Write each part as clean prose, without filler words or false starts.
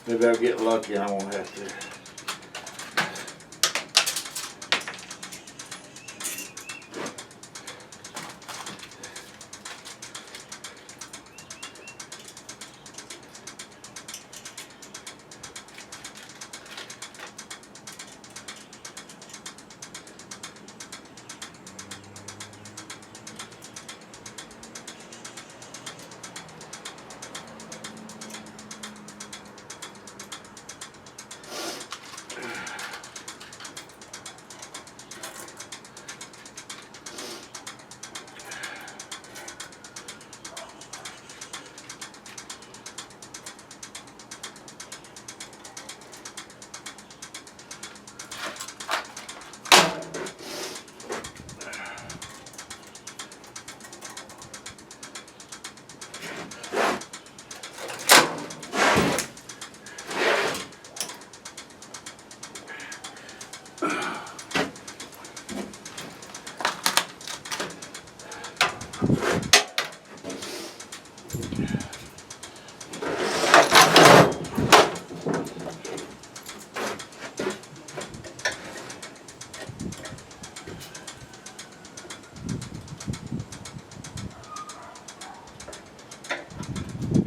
Maybe I'll get lucky and I won't have to.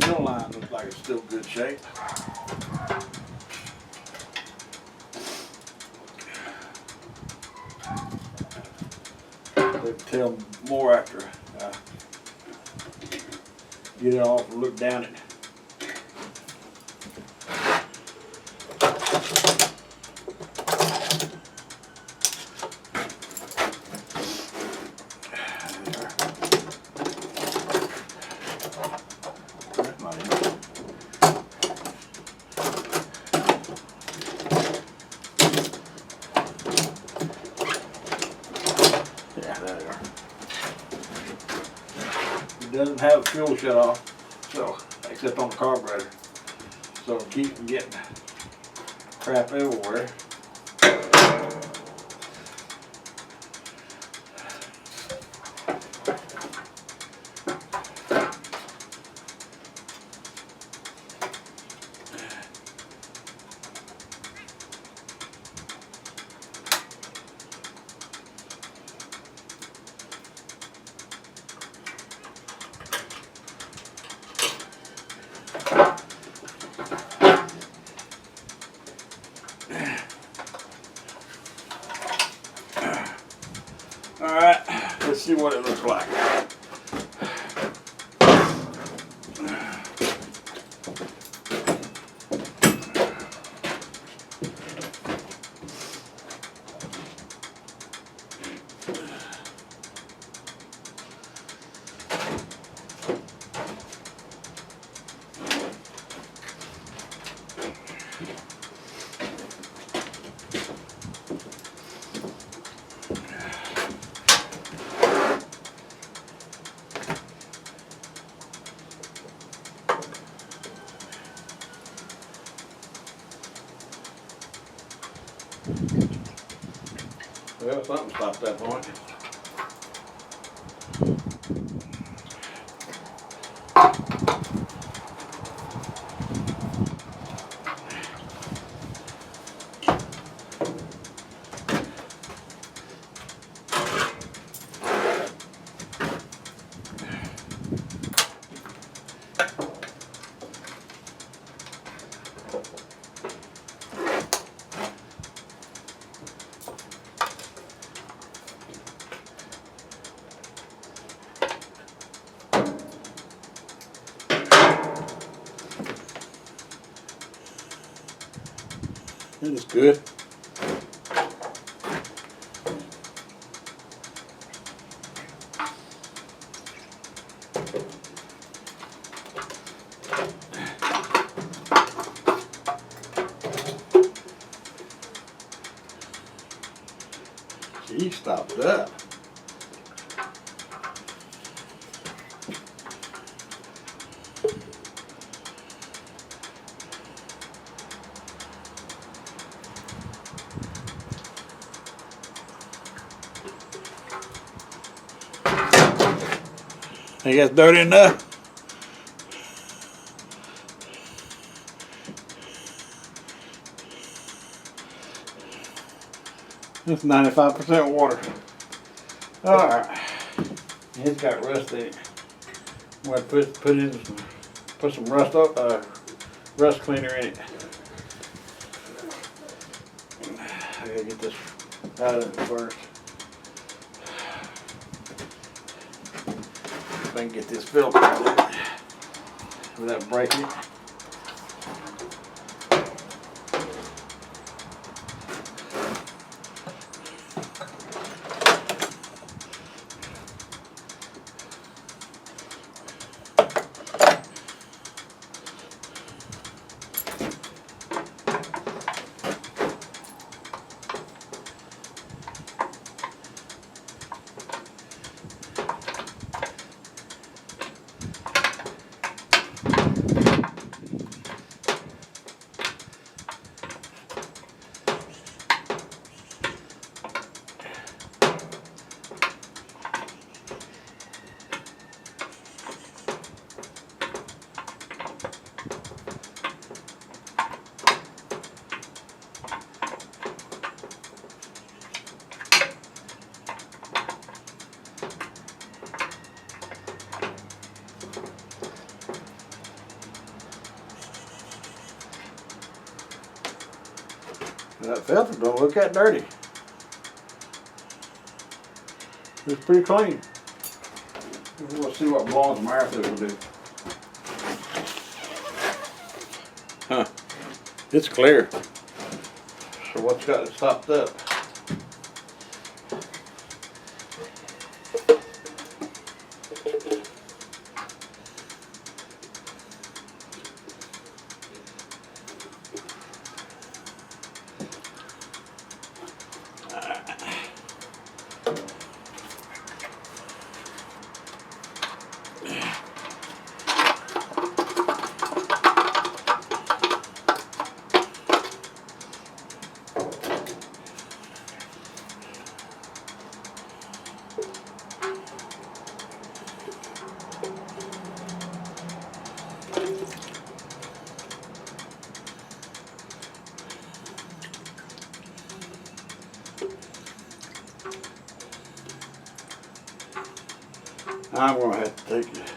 Middle line looks like it's still good shape. They tell more after I get it off and look down it. It doesn't have a fuel shut off, so except on the carburetor, so it'll keep from getting crap everywhere. Alright, let's see what it looks like. Well, something stopped that point. It is good. He stopped up. Think that's dirty enough? It's 95% water. Alright. It's got rust in it. I'm going to put some rust cleaner in it. I gotta get this out of it first. If I can get this filter out of it without breaking it. That filter don't look that dirty. It's pretty clean. We'll see what blowing some air through will do. Huh. It's clear. So what's got it stopped up? I'm going to have to take it.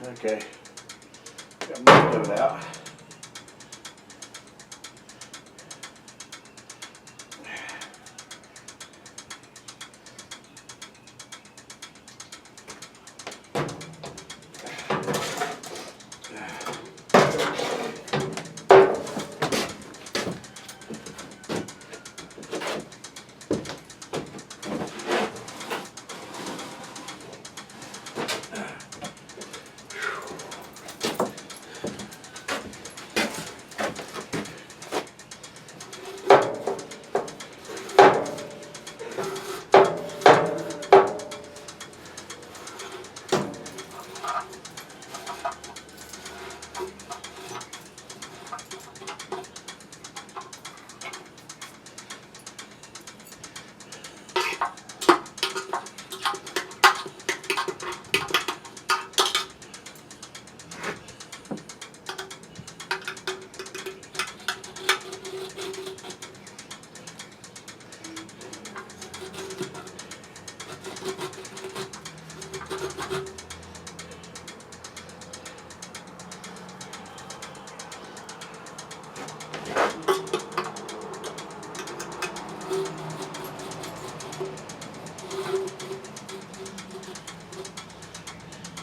Okay, got most of it out.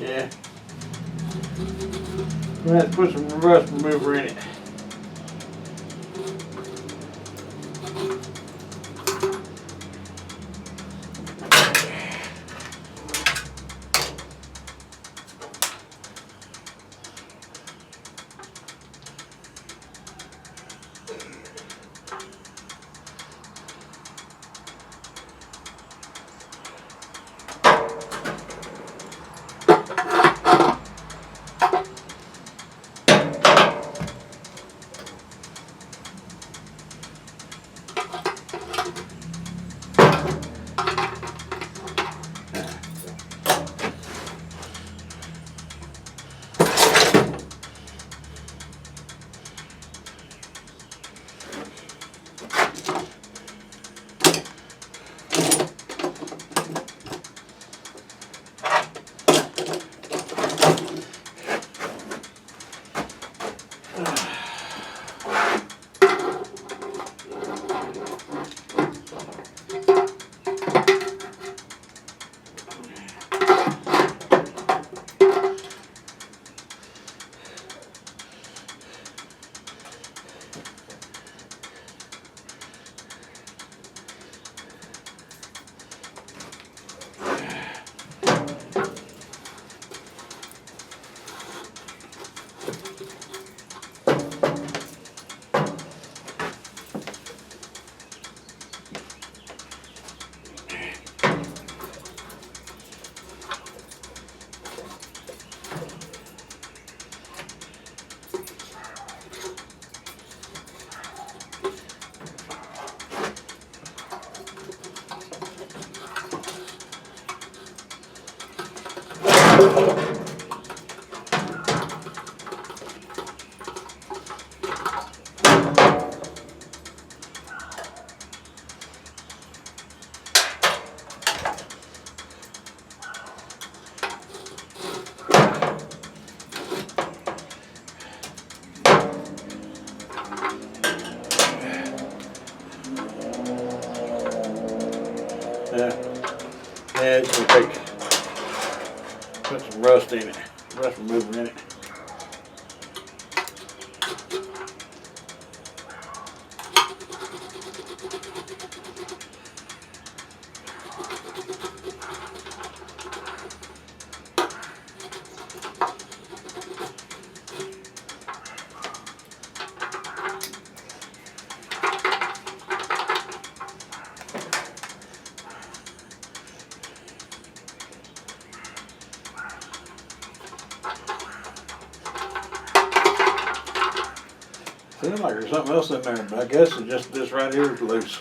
Yeah. We have to put some rust remover in it. Yeah, it's gonna put some rust in it, rust remover in it. Seems like there's something else in there, but I guess it's just this right here is loose.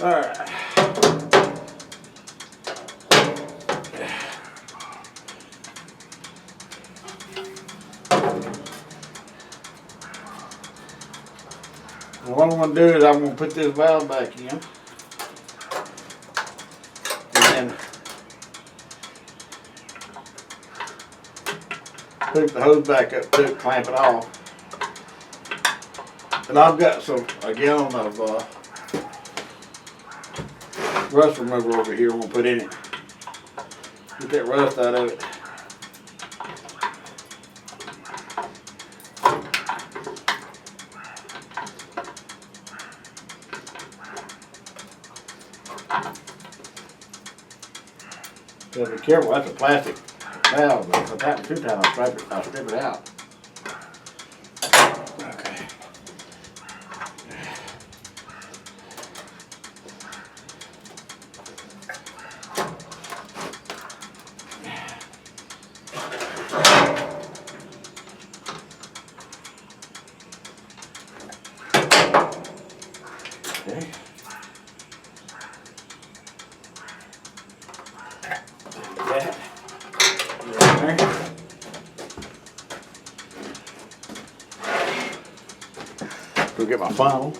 All right. And what I'm going to do is I'm going to put this valve back in. And then hook the hose back up to it, clamp it off. And I've got a gallon of rust remover over here I'm going to put in it. Get that rust out of it. So be careful, that's a plastic valve. If I tap it 2 times, I'll strip it out. Okay. Okay. Go get my funnel.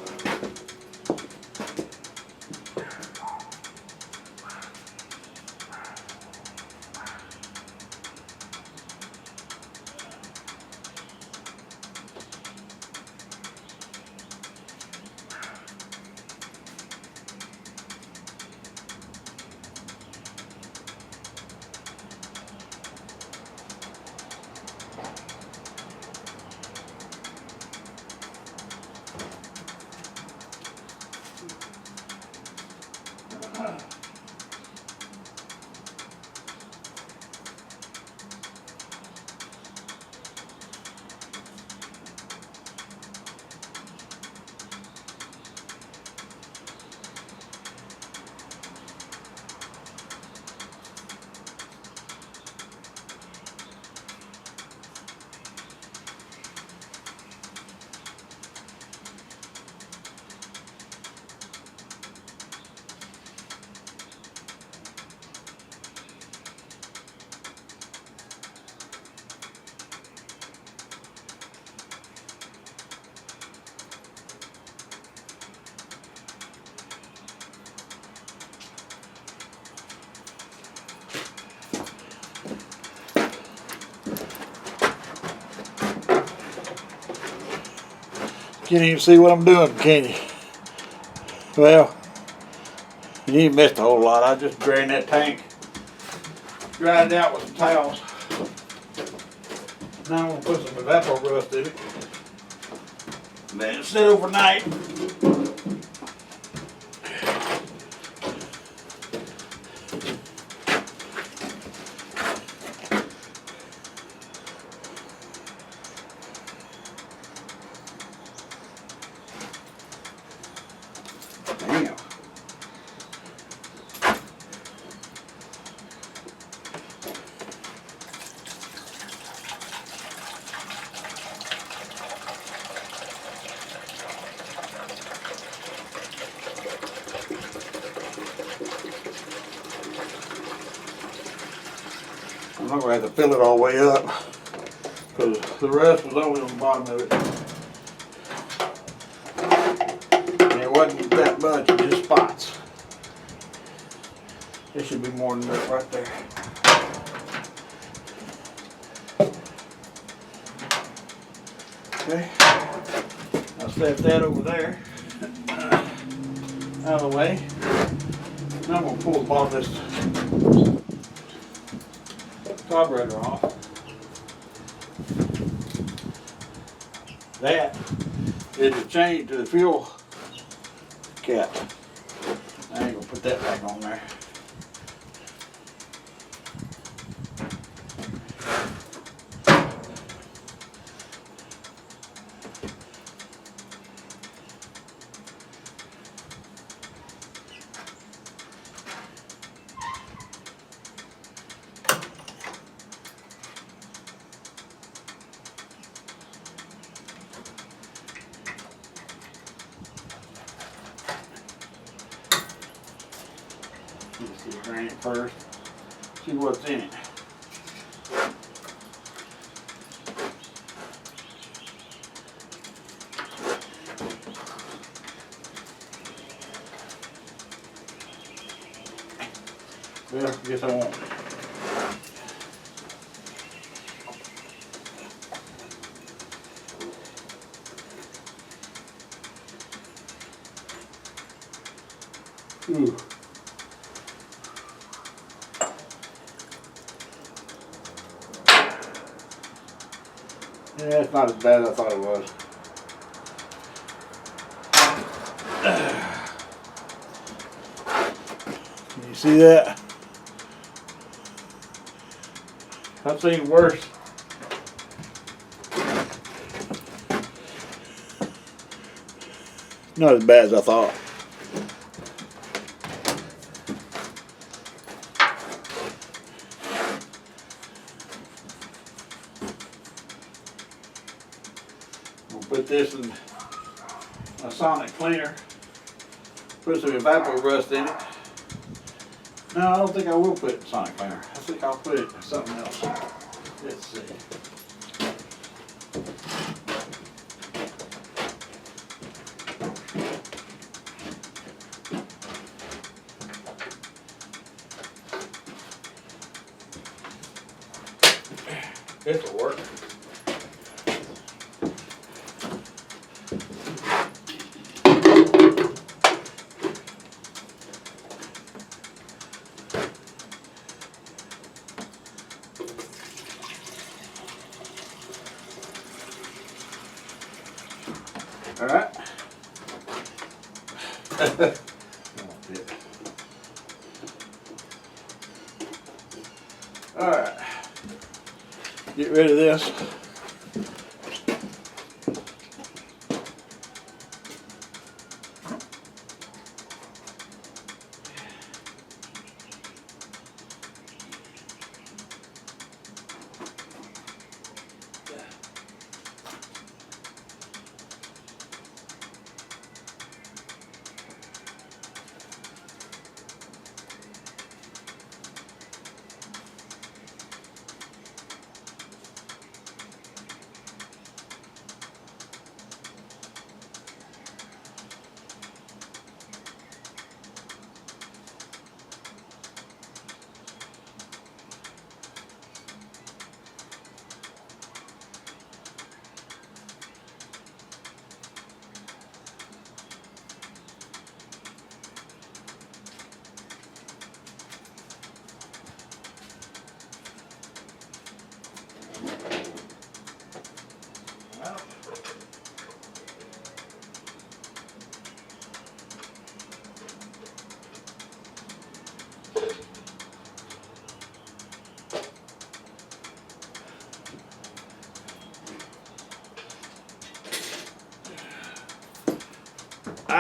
Can't even see what I'm doing, can you? Well, you ain't missed a whole lot. I just drained that tank, dried it out with some towels. Now I'm gonna put some evapor rust in it. Let it sit overnight. Damn. I'm not gonna have to fill it all the way up because the rest was only on the bottom of it. And it wasn't that much, just spots. There should be more than that right there. Okay, I'll set that over there out of the way. Now I'm going to pull the bottom of this carburetor off. That is a change to the fuel cap. I ain't going to put that back on there. Let's see, drain it first. See what's in it. Well, I guess I won't. Ooh. Yeah, it's not as bad as I thought it was. Can you see that? I've seen worse. Not as bad as I thought. We'll put this in a sonic cleaner. Put some evapor rust in it. No, I don't think I will put it in sonic cleaner. I think I'll put it in something else. Let's see. This'll work. All right. All right. Get rid of this.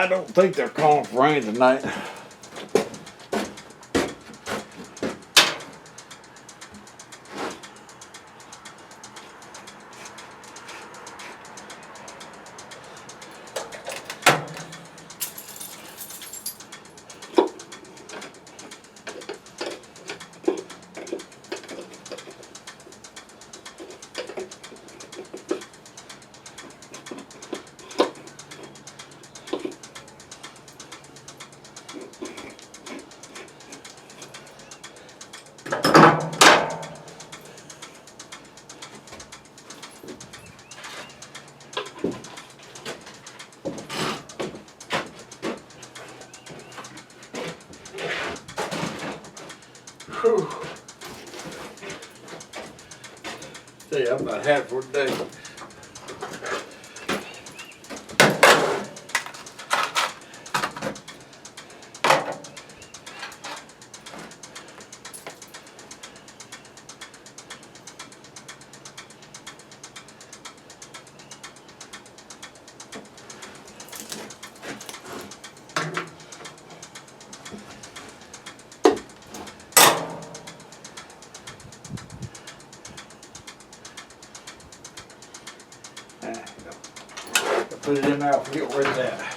I don't think they're calling for rain tonight. Whew. Tell you, I'm not happy for today. Put it in there, I forget where it's at.